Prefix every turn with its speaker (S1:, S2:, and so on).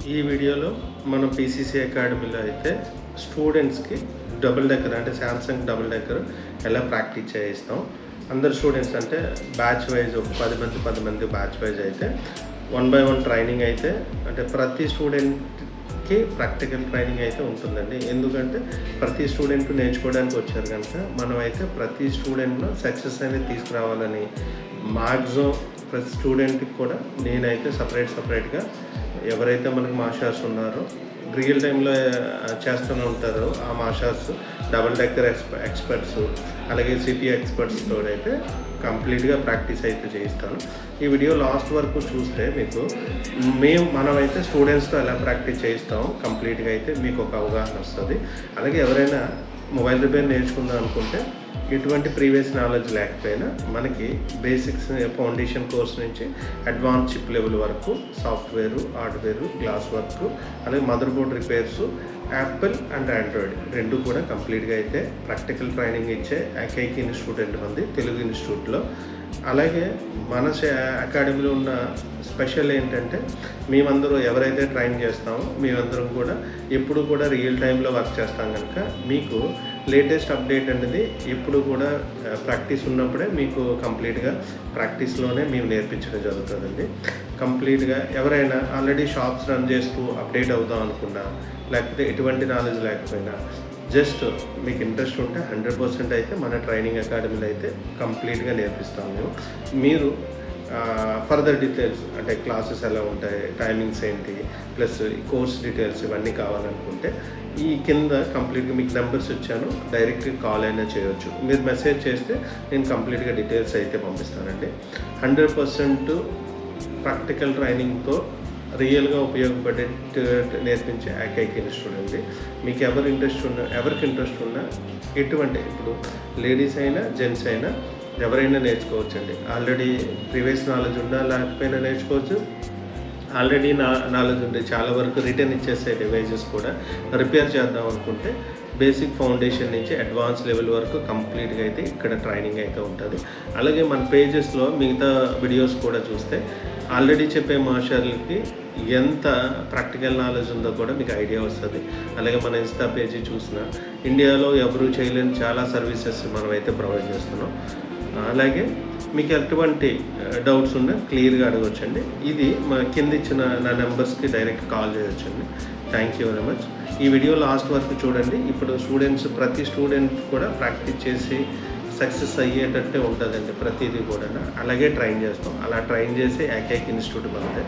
S1: ఈ వీడియోలో మనం PCC అకాడమీలో అయితే స్టూడెంట్స్కి డబుల్ డెక్కర్ అంటే శాంసంగ్ డబుల్ డెక్కర్ ఎలా ప్రాక్టీస్ చేయిస్తాం. అందరు స్టూడెంట్స్ అంటే బ్యాచ్ వైజ్ ఒక 10 మంది బ్యాచ్ వైజ్ అయితే 1 by 1 ట్రైనింగ్ అయితే అంటే ప్రతి స్టూడెంట్కి ప్రాక్టికల్ ట్రైనింగ్ అయితే ఉంటుందండి. ఎందుకంటే ప్రతి స్టూడెంట్ నేర్చుకోవడానికి వచ్చారు కనుక మనమైతే ప్రతి స్టూడెంట్లో సక్సెస్ అనేది తీసుకురావాలని మ్యాక్సిమం ప్రతి స్టూడెంట్కి కూడా నేనైతే సపరేట్గా ఎవరైతే మనకి మాస్టర్స్ ఉన్నారో రియల్ టైంలో చేస్తూనే ఉంటారో ఆ మాస్టర్స్ డబుల్ డెక్కర్ ఎక్స్పర్ట్స్ అలాగే సిటీ ఎక్స్పర్ట్స్ తోడైతే కంప్లీట్గా ప్రాక్టీస్ అయితే చేయిస్తాను. ఈ వీడియో లాస్ట్ వరకు చూస్తే మీకు మనమైతే స్టూడెంట్స్తో ఎలా ప్రాక్టీస్ చేయిస్తామో కంప్లీట్గా అయితే మీకు ఒక అవగాహన వస్తుంది. అలాగే ఎవరైనా మొబైల్ రిపేర్ నేర్చుకుందాం అనుకుంటే ఎటువంటి ప్రీవియస్ నాలెడ్జ్ లేకపోయినా మనకి బేసిక్స్ ఫౌండేషన్ కోర్స్ నుంచి అడ్వాన్స్ చిప్ లెవెల్ వరకు సాఫ్ట్వేరు, హార్డ్వేరు, గ్లాస్ వర్క్ అలాగే motherboard repairs, Apple and Android రెండు కూడా కంప్లీట్గా అయితే ప్రాక్టికల్ ట్రైనింగ్ ఇచ్చే ఏకైక ఇన్స్టిట్యూట్ ఉంది తెలుగు ఇన్స్టిట్యూట్లో. అలాగే మన అకాడమీలో ఉన్న స్పెషల్ ఏంటంటే మేమందరూ ఎవరైతే ట్రైన్ చేస్తామో మేమందరం కూడా ఎప్పుడు కూడా రియల్ టైంలో వర్క్ చేస్తాం కనుక మీకు లేటెస్ట్ అప్డేట్ అనేది ఎప్పుడు కూడా ప్రాక్టీస్ ఉన్నప్పుడే మీకు కంప్లీట్గా ప్రాక్టీస్లోనే మేము నేర్పించడం జరుగుతుందండి. కంప్లీట్గా ఎవరైనా ఆల్రెడీ షాప్స్ రన్ చేస్తూ అప్డేట్ అవుదాం అనుకున్నా లేకపోతే ఎటువంటి నాలెడ్జ్ లేకపోయినా జస్ట్ మీకు ఇంట్రెస్ట్ ఉంటే 100% అయితే మన ట్రైనింగ్ అకాడమీలో అయితే కంప్లీట్గా నేర్పిస్తాము. మీరు ఫర్దర్ డీటెయిల్స్ అంటే క్లాసెస్ ఎలా ఉంటాయి, టైమింగ్స్ ఏంటి, ప్లస్ కోర్స్ డీటెయిల్స్ ఇవన్నీ కావాలనుకుంటే ఈ కింద కంప్లీట్గా మీకు నెంబర్స్ ఇచ్చాను, డైరెక్ట్గా కాల్ అయినా చేయొచ్చు. మీరు మెసేజ్ చేస్తే నేను కంప్లీట్గా డీటెయిల్స్ అయితే పంపిస్తానండి. 100% ప్రాక్టికల్ ట్రైనింగ్తో రియల్గా ఉపయోగపడే నేర్పించే ఏకైక ఇన్స్టిట్యూట్ అండి. మీకు ఎవరికి ఇంట్రెస్ట్ ఉన్నా ఎటువంటి ఇప్పుడు లేడీస్ అయినా జెంట్స్ అయినా ఎవరైనా నేర్చుకోవచ్చండి. ఆల్రెడీ ప్రీవియస్ నాలెడ్జ్ ఉన్నా లేకపోయినా నేర్చుకోవచ్చు. ఆల్రెడీ నాలెడ్జ్ ఉంటే చాలా వరకు రిటర్న్ ఇచ్చేసే డివైజెస్ కూడా రిపేర్ చేద్దాం అనుకుంటే బేసిక్ ఫౌండేషన్ నుంచి అడ్వాన్స్ లెవెల్ వరకు కంప్లీట్గా అయితే ఇక్కడ ట్రైనింగ్ అయితే ఉంటుంది. అలాగే మన పేజెస్లో మిగతా వీడియోస్ కూడా చూస్తే ఆల్రెడీ చెప్పే మాస్టర్లకి ఎంత ప్రాక్టికల్ నాలెడ్జ్ ఉందో కూడా మీకు ఐడియా వస్తుంది. అలాగే మన ఇన్స్టా పేజీ చూసినా ఇండియాలో ఎవరు చేయలేని చాలా సర్వీసెస్ మనమైతే ప్రొవైడ్ చేస్తున్నాం. అలాగే మీకు ఎటువంటి డౌట్స్ ఉన్నా క్లియర్గా అడగవచ్చండి. ఇది మా కింద ఇచ్చిన నా నెంబర్స్కి డైరెక్ట్ కాల్ చేయొచ్చండి. Thank you very much. ఈ వీడియో లాస్ట్ వరకు చూడండి. ఇప్పుడు ప్రతి స్టూడెంట్ కూడా ప్రాక్టీస్ చేసి సక్సెస్ అయ్యేటట్టే ఉంటుందండి ప్రతిదీ కూడా. అలాగే ట్రైన్ చేస్తాం. అలా ట్రైన్ చేసి ఏకైక ఇన్స్టిట్యూట్ మనదే.